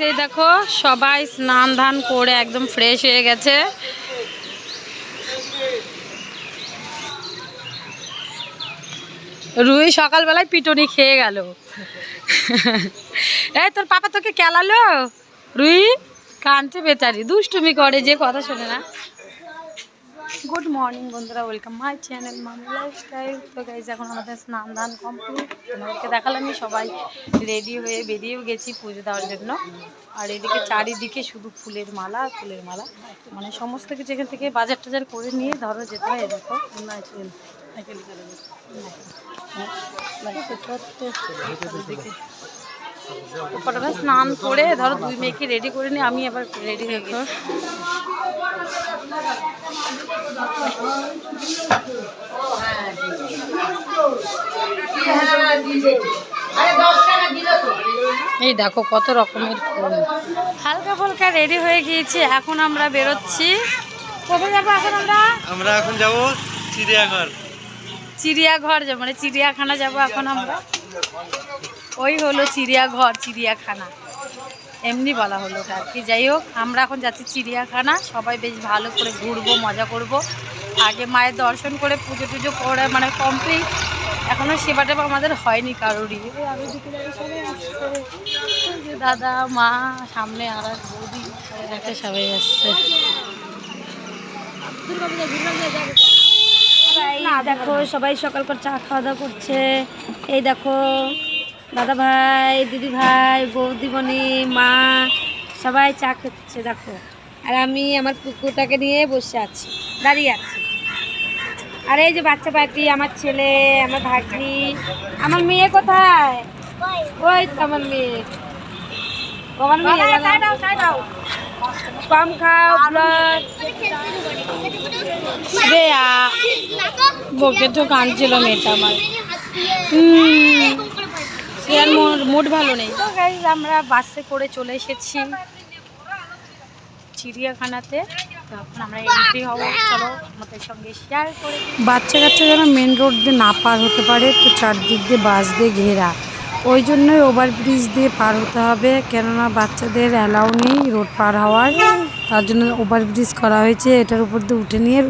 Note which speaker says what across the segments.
Speaker 1: এই দেখো সবাই স্নান ধান করে একদম ফ্রেশ হয়ে গেছে। রুই সকালবেলায় পিটুনি খেয়ে গেল। এই তোর পাপা তোকে কেলালো? রুই কাঁদছে বেচারি, দুষ্টুমি করে, যে কথা শোনে না। গুড মর্নিং বন্ধুরা, ওয়েলকাম মাই চ্যানেল মামি লাইফস্টাইল। তো গাইজ এখন আমাদের স্নান দান কমপ্লিট, তোমাদেরকে দেখালাম। সবাই রেডি হয়ে বেরিয়েও গেছি পুজো দেওয়ার জন্য। আর এদিকে চারিদিকে শুধু ফুলের মালা, ফুলের মালা, মানে সমস্ত কিছু এখান থেকে বাজার টাজার করে নিয়ে ধরো যেতে হয়। দেখো ফটোটা স্নান করে ধরো দুই মেয়েকে রেডি করে নিয়ে আমি আবার রেডি হয়ে গেছি। এই দেখো কত রকমের ফুল, হালকা ফালকা রেডি হয়ে গিয়েছি। এখন আমরা বেরোচ্ছি। কোথায় যাবো এখন? আমরা এখন যাবো চিড়িয়াঘর। চিড়িয়াঘর যাবো মানে চিড়িয়াখানা যাবো এখন আমরা। ওই হলো চিড়িয়াঘর, চিড়িয়াখানা এমনি বলা হলো ওটা আর কি। যাই হোক, আমরা এখন যাচ্ছি চিড়িয়াখানা। সবাই বেশ ভালো করে ঘুরবো, মজা করব। আগে মায়ের দর্শন করে পুজো টুজো করে মানে কমপ্লিট। এখনও সেবা টেবা আমাদের হয়নি কারোরই। দাদা মা সামনে আর এক বৌদি একটা সবাই আসছে।
Speaker 2: দেখো সবাই সকালকার চা খাওয়া দাওয়া করছে। এই দেখো দাদা ভাই, দিদি ভাই, বৌদিমণি, মা সবাই চা খাচ্ছে দেখো। আর আমি আমার কুকুরটাকে নিয়ে বসে আছি, দাঁড়িয়ে আছি। আর এই যে বাচ্চা পাটি, আমার ছেলে, আমার ভাগ্নি। আমার মেয়ে কোথায়? ওই তো আমার মেয়ে। আমার মেয়ে কম খাও ব্লাড।
Speaker 1: বকে তো কাঁদছিল মেয়েটা আমার, আর মুড ভালো নেই। তো গাইজ আমরা বাসে করে চলে এসেছি চিড়িয়াখানাতে। তখন আমরা এন্ট্রি হবো, চলো আমাদের সঙ্গে শেয়ার করে। বাচ্চা কাচ্চা যেন মেন রোড দিয়ে না পার হতে পারে, তো চারদিক দিয়ে বাস দিয়ে ঘেরা। ওই জন্যই ওভারব্রিজ দিয়ে পার হতে হবে, কেননা বাচ্চাদের অ্যালাউ নেই রোড পার হওয়ার। তার জন্য ওভারব্রিজ করা হয়েছে, এটার উপর দিয়ে উঠে নিয়ে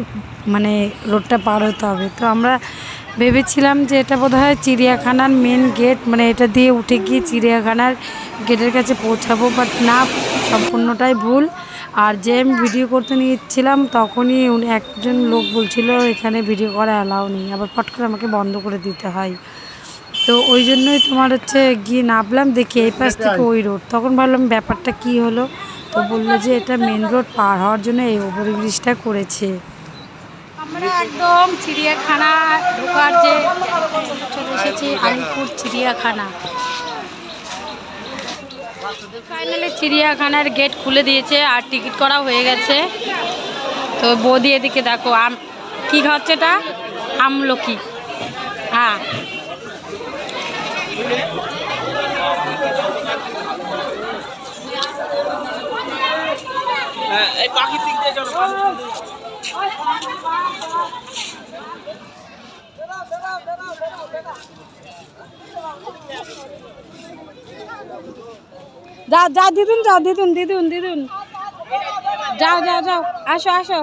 Speaker 1: মানে রোডটা পার হতে হবে। তো আমরা ভেবেছিলাম যে এটা বোধহয় চিড়িয়াখানার মেন গেট, মানে এটা দিয়ে উঠে গিয়ে চিড়িয়াখানার গেটের কাছে পৌঁছাবো, বাট না, সম্পূর্ণটাই ভুল। আর যে আমি ভিডিও করতে নিয়েছিলাম তখনই একজন লোক বলছিল এখানে ভিডিও করা অ্যালাউ নেই, আবার ফট করে আমাকে বন্ধ করে দিতে হয়। তো ওই জন্যই তোমার হচ্ছে গিয়ে নামলাম, দেখি এই পাশ থেকে ওই রোড। তখন ভাবলাম ব্যাপারটা কি হলো, তো বললো যে এটা মেন রোড পার হওয়ার জন্য এই ওভারব্রিজটা করেছে। আমরা একদম চিড়িয়াখানা ঢোকার যে চলে এসেছি, আলিপুর চিড়িয়াখানা। ফাইনালি চিড়িয়াখানার গেট খুলে দিয়েছে আর টিকিট করা হয়ে গেছে। তো বৌদি এদিকে দেখো কি খাচ্ছে, এটা আমলকি। হ্যাঁ, এই প্রাকৃতিক দিয়ে চলো। যাও যাও দিদুন, যাও দিদুন, দিদুন দিদুন, যাও যাও যাও, আসো আসো।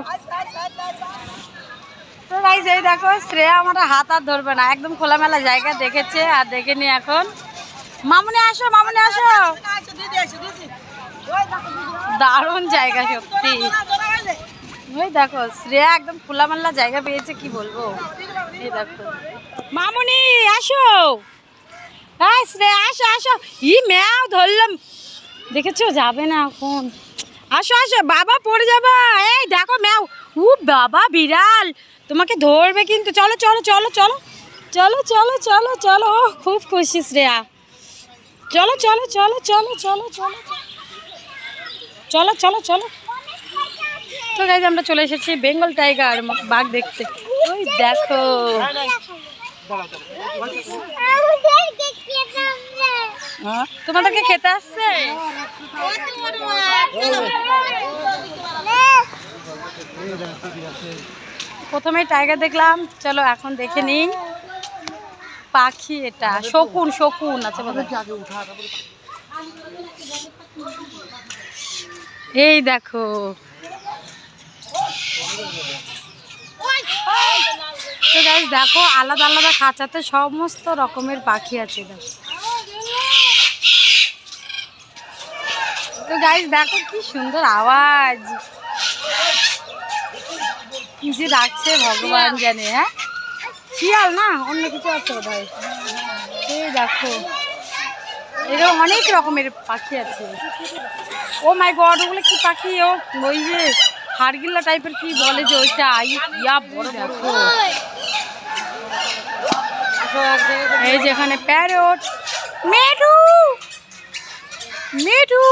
Speaker 1: তো গাইস এই দেখো শ্রেয়া আমার হাত আর ধরবে না, একদম খোলামেলা জায়গা দেখেছে আর দেখেনি এখন। মামুনি আসো, মামুনি আসো। দারুণ জায়গা সত্যি। ওই দেখো শ্রেয়া একদম খোলামেলা জায়গা পেয়েছে, কি বলবো। এই দেখো মামুনি আসো, হ্যাঁ শ্রেয়া আসো আসো। ই ম্যাও ধরলাম, দেখেছো যাবে না এখন। আসো আসো, বাবা পড়ে যাবা। এই দেখো ম্যাও, উ বাবা বিড়াল তোমাকে ধরবে কিন্তু। চলো চলো চলো চলো চলো চলো চলো চলো, ও খুব খুশি শ্রেয়া। চলো চলো চলো চলো চলো চলো চলো চলো চলো। তো গাইজ আমরা চলে এসেছি বেঙ্গল টাইগার বাঘ দেখতে। ওই দেখো, তোমাদেরকে খেতে আসছে। প্রথমে টাইগার দেখলাম, চলো এখন দেখে নিই পাখি। এটা শকুন, শকুন আছে বোধহয়। এই দেখো, তো গাইস দেখো আলাদা আলাদা খাঁচাতে সমস্ত রকমের পাখি আছে। দেখো তো গাইস দেখো কি সুন্দর আওয়াজ, কি যে ডাকছে ভগবান জানে। হ্যাঁ শিয়াল না, অন্য কিছু আছে বোধহয়। এই দেখো এরকম অনেক রকমের পাখি আছে। ও মাই গড, ওগুলো কি পাখি? ও ওই যে হাড়গিল্লা টাইপের কি বলে যে ওইটা, ইয়া বড় দেখো। এই যেখানে প্যারট, মেঢু মেঢু,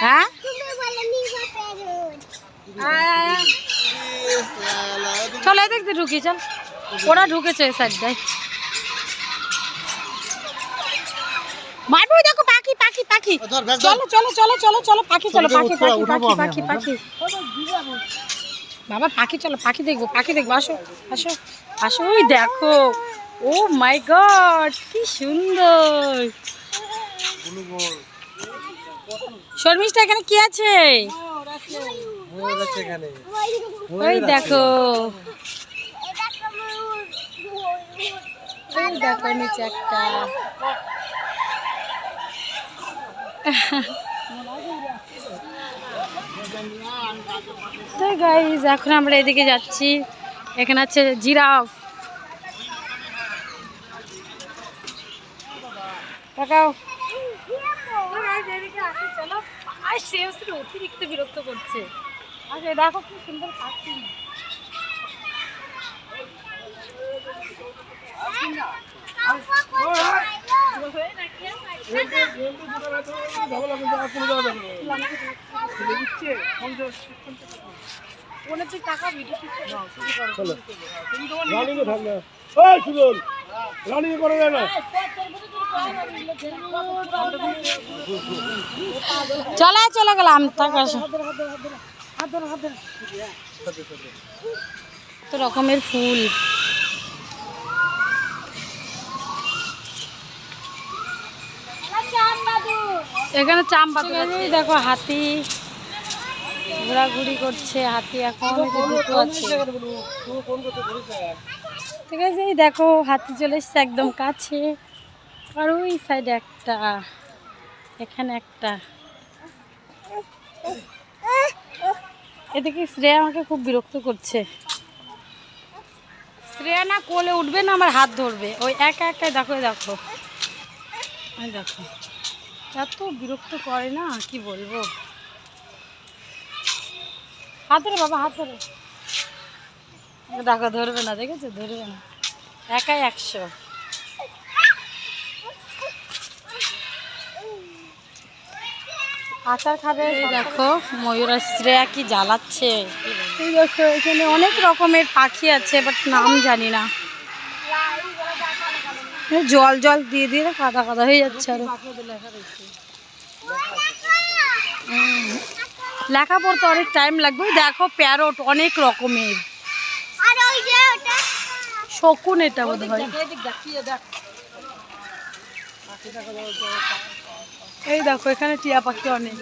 Speaker 1: হ্যাঁ চলো এদিক দিয়ে ঢুকি, চল। ওরা ঢুকেছে এই সাইডটায়। মারবো, দেখো পাখি পাখি পাখি। চলো চলো চলো চলো চলো পাখি, চলো পাখি পাখি পাখি পাখি পাখি। বাবা পাখি, চলো পাখি দেখবো, পাখি দেখবো। আসো আসো আসো, ওই দেখো, ও মাই গড কি সুন্দর। শর্মিষ্ঠা এখানে কি আছে? ওই দেখো, ওই দেখো নিচে একটা। তো গাইস এখন আমরা এদিকে যাচ্ছি, এখানে আছে জিরাফ। তাকাও, অতিরিক্ত বিরক্ত করছে। আচ্ছা দেখো কি সুন্দর পাখি। চলে চলে গেলাম। কত রকমের ফুল, এখানে চাম পাতা। দেখো হাতি ঘোরাঘুরি করছে, হাতি এখন ঠিক আছে। এই দেখো হাতি চলে এসছে একদম কাছে। আর ওই সাইডে একটা, এখানে একটা। এদিকে শ্রেয়া আমাকে খুব বিরক্ত করছে। শ্রেয়া না কোলে উঠবে না আমার হাত ধরবে, ওই একা একাই। দেখো দেখো দেখো এত বিরক্ত করে না, কি বলবো। হাত ধরে বাবা, হাত ধরে। দেখো ধরবে না, দেখেছো ধরবে না, একাই 100। আচার খাবে। দেখো ময়ূর শ্রেয়া কি জ্বালাচ্ছে। এই দেখো এখানে অনেক রকমের পাখি আছে, বাট নাম জানি না। জল জল দিয়ে দিয়ে কাদা কাদা হয়ে যাচ্ছে। আরো লেখা পড়তে অনেক টাইম লাগবে। দেখো প্যারট অনেক রকমের, শকুন এটা বোধ হয়। এই দেখো এখানে টিয়া পাখি অনেক।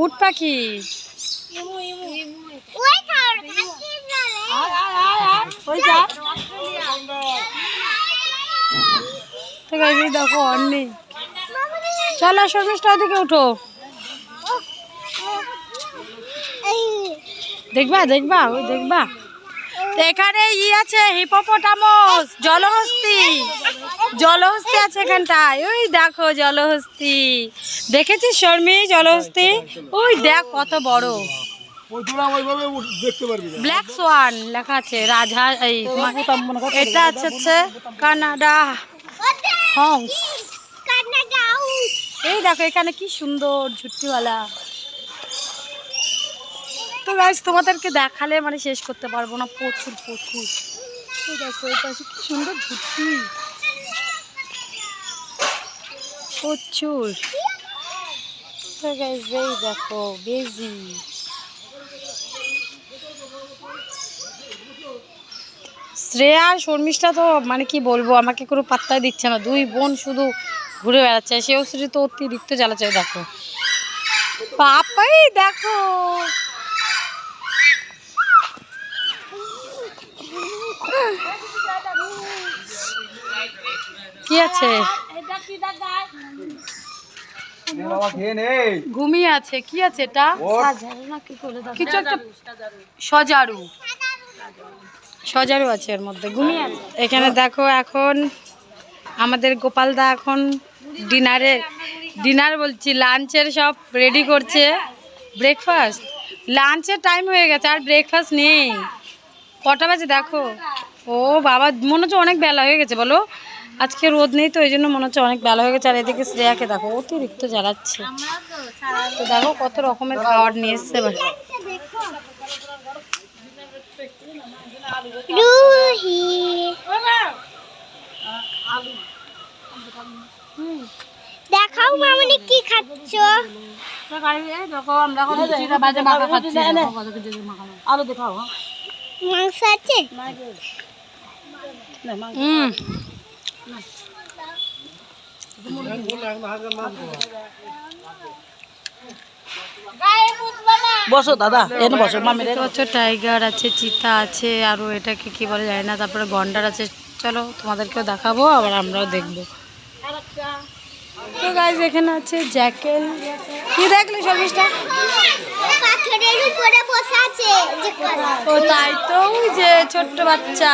Speaker 1: উট পাখি, তো গাইস এই দেখো আর নেই। চলো শর্মিষ্ঠা ওদিকে উঠো, দেখবা দেখবা ওই দেখবা। তো এখানে আছে হিপোপোটামাস, জলহস্তি, জলহস্তি আছে এখানটায়। ওই দেখো জলহস্তি, দেখেছিস শর্মি জলহস্তি? ওই দেখ কত বড়। ব্ল্যাক সোয়ান লেখা আছে, রাজা এই এটা আছে কানাডা হংস। এই দেখো এখানে কি সুন্দর ঝুট্টিওয়ালা। তো গাইস তোমাদেরকে দেখালে মানে শেষ করতে পারবো না, প্রচুর প্রচুর। তো দেখো এই পাশে কি সুন্দর ঝুট্টি, প্রচুর। তো গাইস এই দেখো বেজি। শ্রেয়া আর শর্মিষ্ঠা তো মানে কি বলবো, আমাকে কোনো পাত্তাই দিচ্ছে না, দুই বোন শুধু ঘুরে বেড়াচ্ছে। সেও শ্রী তো অতিরিক্ত জ্বালাচ্ছে। দেখো পাপাই দেখো, কি আছে ঘুমিয়ে আছে। কি আছে এটা? কিছু একটা সজারু, সজারু আছে এর মধ্যে, ঘুমিয়ে আছে। এখানে দেখো এখন আমাদের গোপালদা এখন ডিনার বলছি লাঞ্চের সব রেডি করছে। ব্রেকফাস্ট, লাঞ্চের টাইম হয়ে গেছে আর ব্রেকফাস্ট নেই। কটা বাজে দেখো? ও বাবা, মনে হচ্ছে অনেক বেলা হয়ে গেছে। বলো আজকে রোদ নেই তো এই জন্য মনে হচ্ছে অনেক বেলা হয়ে গেছে। আর এদিকে শ্রেয়াকে দেখো অতিরিক্ত জ্বালাচ্ছে। তো দেখো কত রকমের খাবার নিয়ে এসছে। এবার
Speaker 3: দেখাও মামনি কি খাচ্ছ?
Speaker 1: আলু দেখাও।
Speaker 3: মাংস আছে?
Speaker 1: বসো দাদা, এনে বসো। মামির টাইগার আছে, চিতা আছে, আরো এটাকে কি বলে যায় না, তারপরে গন্ডার আছে। চলো তোমাদেরকেও দেখাবো, আবার আমরাও দেখবো। তো গাইস এখানে আছে জ্যাকেল। কি দেখলি শর্মিষ্ঠা?
Speaker 3: পাথরের উপরে বসে আছে।
Speaker 1: ও তাই তো, ওই যে ছোট্ট বাচ্চা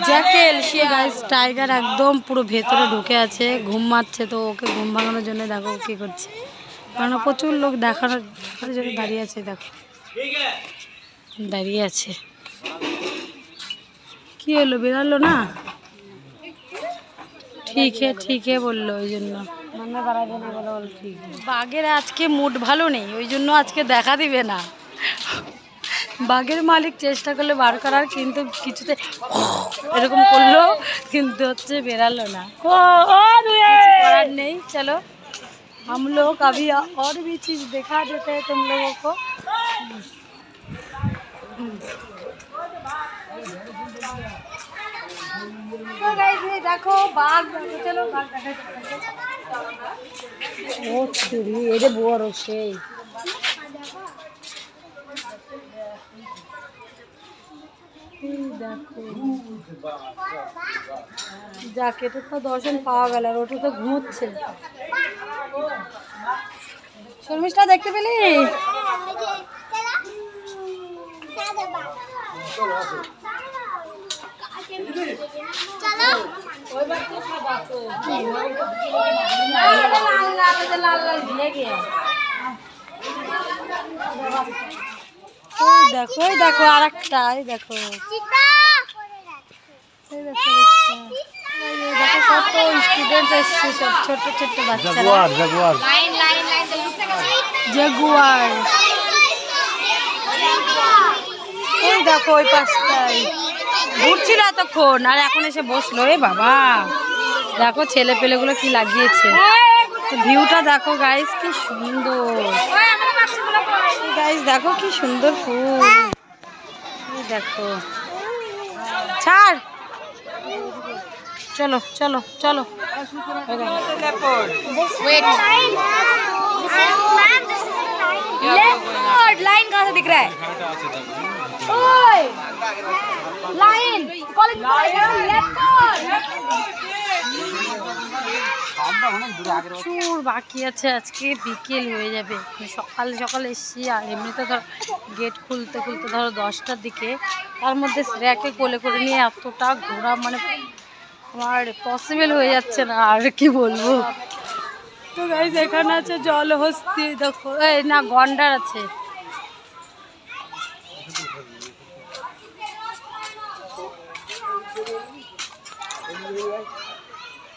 Speaker 1: জ্যাকেল। সে গাইস টাইগার একদম পুরো ভেতরে ঢুকে আছে, ঘুমাচ্ছে। তো ওকে ঘুম ভাঙানোর জন্য দেখো কি করছে, কারণ প্রচুর লোক দেখানোর জন্য দাঁড়িয়ে আছে। দেখো দাঁড়িয়ে আছে। কি হলো, বেরালো না? ঠিক হে বললো, ওই জন্য। বাঘের আজকে মুড ভালো নেই, ওই জন্য আজকে দেখা দিবে না। বাঘের মালিক চেষ্টা করলে বার করার, কিন্তু কিছুতে এরকম করলো, কিন্তু হচ্ছে বেরালো না। কিছু করার নেই। চলো हम लोग अभी और भी चीज़ दिखा देते हैं तुम लोगों को। तो गाइस ये देखो बाघ, चलो बाघ देखा। ओ छुरी ये जे বড় সেই। দেখো জ্যাকেটে তো দর্শন পাওয়া গেল, আর ওটা তো ঘুমোচ্ছে। শর্মিষ্ঠা দেখতে পেলি? দেখো দেখো আর একটা, দেখো কত স্টুডেন্ট এসছে, সব ছোট ছোট বাচ্চারা। জাগুয়ার, এই দেখো ওই পাশটায় ঘুরছিল এতক্ষণ, আর এখন এসে বসলো। এ বাবা, দেখো ছেলে পেলেগুলো কি লাগিয়েছে। ভিউটা দেখো গাইস, কি সুন্দর। গাইস দেখো কি সুন্দর ফুল। দেখো, ছাড়, चलो चलो चलो।
Speaker 2: लाइन कहाँ से दिख रहा है? ओए, लाइन कॉलेज
Speaker 1: প্রচুর বাকি আছে, আজকে বিকেল হয়ে যাবে। সকাল সকাল এসছি, আর এমনিতে ধর গেট খুলতে খুলতে ধরো 10টার দিকে, তার মধ্যে শ্রেয়াকে কোলে করে নিয়ে এতটা ঘোরা মানে আমার পসিবল হয়ে যাচ্ছে না, আর কি বলবো। তো গাইস এখানে আছে জলহস্তি, দেখো এই না গন্ডার আছে।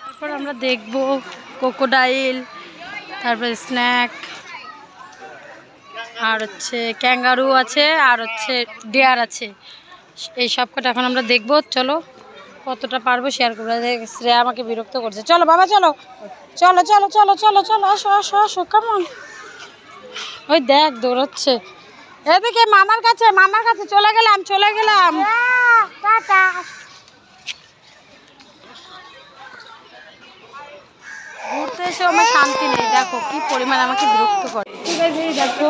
Speaker 1: তারপর আমরা দেখবো ক্রোকোডাইল, তারপরে স্ন্যাক, আর হচ্ছে ক্যাঙ্গারু আছে, আর হচ্ছে ডিয়ার আছে। এই সব কটা এখন আমরা দেখবো। চলো কতটা পারবো শেয়ার করবো। শ্রেয়া আমাকে বিরক্ত করছে, চলো বাবা চলো চলো চলো চলো চলো চলো, আসো আসো আসো, কেমন ওই দেখ দৌড়চ্ছে এদিকে মামার কাছে, মামার কাছে চলে গেলাম চলে গেলাম। টাটা। ঘুরতে এসে আমার শান্তি নেই, দেখো কি পরিমাণ আমাকে বিরক্ত করে। ঠিক আছে এই দেখো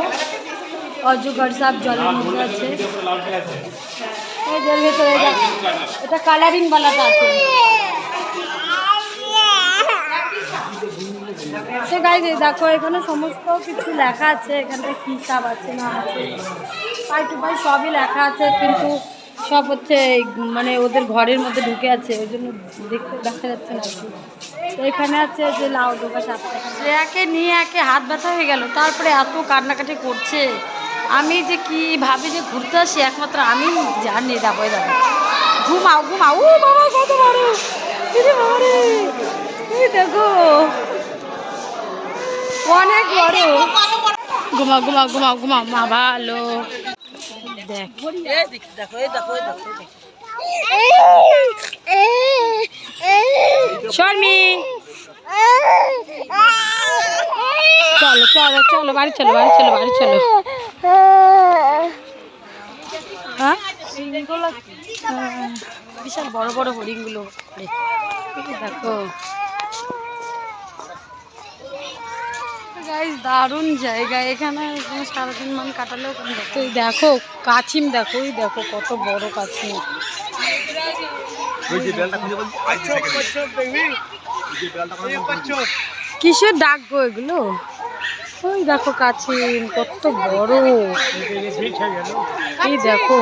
Speaker 1: অজগর সাপ জলের মধ্যে আছে, এই জলের ভেতরে এটা কালারিং বালাটা আছে। সে গাইজ দেখো এখানে সমস্ত কিছু লেখা আছে, এখানটা হিসাব আছে না আছে পাই টু পাই সবই লেখা আছে, কিন্তু সব হচ্ছে মানে ওদের ঘরের মধ্যে ঢুকে আছে, ওই জন্য দেখতে দেখা যাচ্ছে না। তো এখানে আছে যে লাউ ডোকা সাপটা, শ্রেয়াকে নিয়ে একে হাত ব্যথা হয়ে গেল, তারপরে এত কান্নাকাটি করছে। আমি যে কি ভাবি যে ঘুরতে আসি একমাত্র আমি জানি। দেখো দেখো ঘুমাও ঘুমাও, ও বাবা কত বড়, বাবা রে দেখো অনেক বড়। ঘুমাও ঘুমাও ঘুমাও ঘুমাও, মা ভালো। দেখ শর্মি চলো চলো চলো বাড়ি চলো বাড়ি চলো বাড়ি চলো। হ্যাঁ বিশাল বড় বড় হরিণগুলো দেখো। গাইস দারুণ জায়গা, এখানে সারাদিন মান কাটালেও তো দেখো কাছিম, দেখো ওই দেখো কত বড় কাছিম। কিসের ডাক গো এগুলো? ওই দেখো কাছিম কত বড়, এই দেখো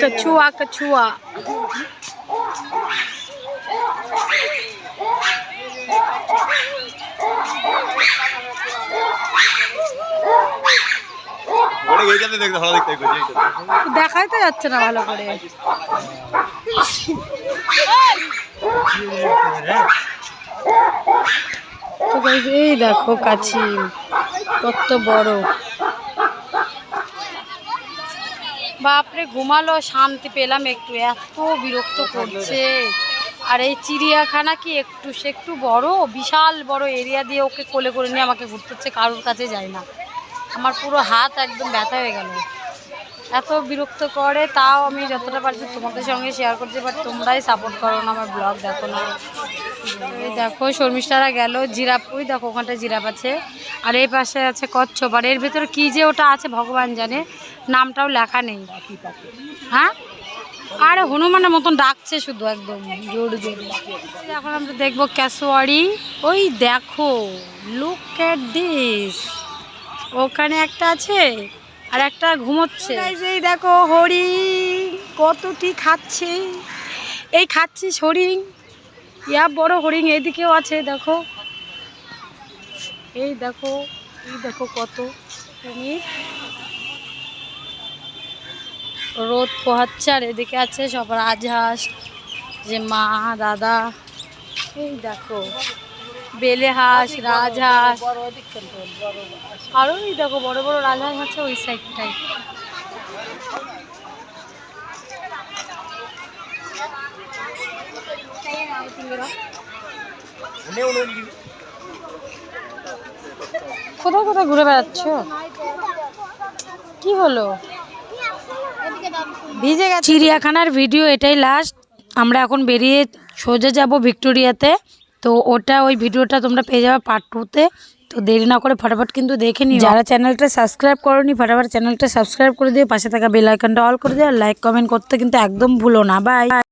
Speaker 1: কছুয়া কছুয়া। দেখাই তো যাচ্ছে না ভালো করে। তো এই দেখো কাছিম কত বড়, বাপরে ঘুমালো শান্তি পেলাম একটু, এত বিরক্ত করছে। আর এই চিড়িয়াখানা কি একটু সে একটু বড়, বিশাল বড় এরিয়া দিয়ে ওকে কোলে করে নিয়ে আমাকে ঘুরতে হচ্ছে, কারোর কাছে যায় না। আমার পুরো হাত একদম ব্যথা হয়ে গেল, এত বিরক্ত করে। তাও আমি যতটা পারছি তোমাদের সঙ্গে শেয়ার করছি, বাট তোমরাই সাপোর্ট করো না, আমার ব্লগ দেখো না। এই দেখো শর্মিষ্ঠারা গেল, জিরাফ ওই দেখো ওখানটা জিরাফ আছে, আর এই পাশে আছে কচ্ছপ, আর এর ভেতরে কী যে ওটা আছে ভগবান জানে, নামটাও লেখা নেই। হ্যাঁ আরে হনুমানের মতন ডাকছে শুধু একদম জোর জোর। এখন আমরা দেখবো ক্যাসোয়ারি, ওই দেখো লুক এট দিস, ওখানে একটা আছে আর একটা ঘুমোচ্ছে। এই দেখো হরিণ কতটি খাচ্ছে, এই খাচ্ছিস হরিণ, ইয়া বড় হরিণ এইদিকেও আছে দেখো, এই দেখো এই দেখো কত কুমির, রোদ পোহাচ্ছে। আর এদিকে আছে সব রাজহাঁস, যে মা দাদা, এই দেখো বেলে হাঁস রাজহাঁস, আরো এই দেখো বড় বড় রাজহাঁস আছে ওই সাইডটাই। কোথায় কোথায় ঘুরে বেড়াচ্ছ, কি হলো? ভিজে গেছে। চিড়িয়াখানার ভিডিও এটাই লাস্ট, আমরা এখন বেরিয়ে সোজা যাব ভিক্টোরিয়াতে। তো ওটা ওই ভিডিওটা তোমরা পেয়ে যাবে পার্ট 2-তে। তো দেরি না করে ফটাফট কিন্তু দেখে নিও। যারা চ্যানেলটা সাবস্ক্রাইব করোনি ফটাফট চ্যানেলটা সাবস্ক্রাইব করে দিও, পাশে থাকা বেল আইকনটা অল করে দিও, আর লাইক কমেন্ট করতে কিন্তু একদম ভুলো না। বাই।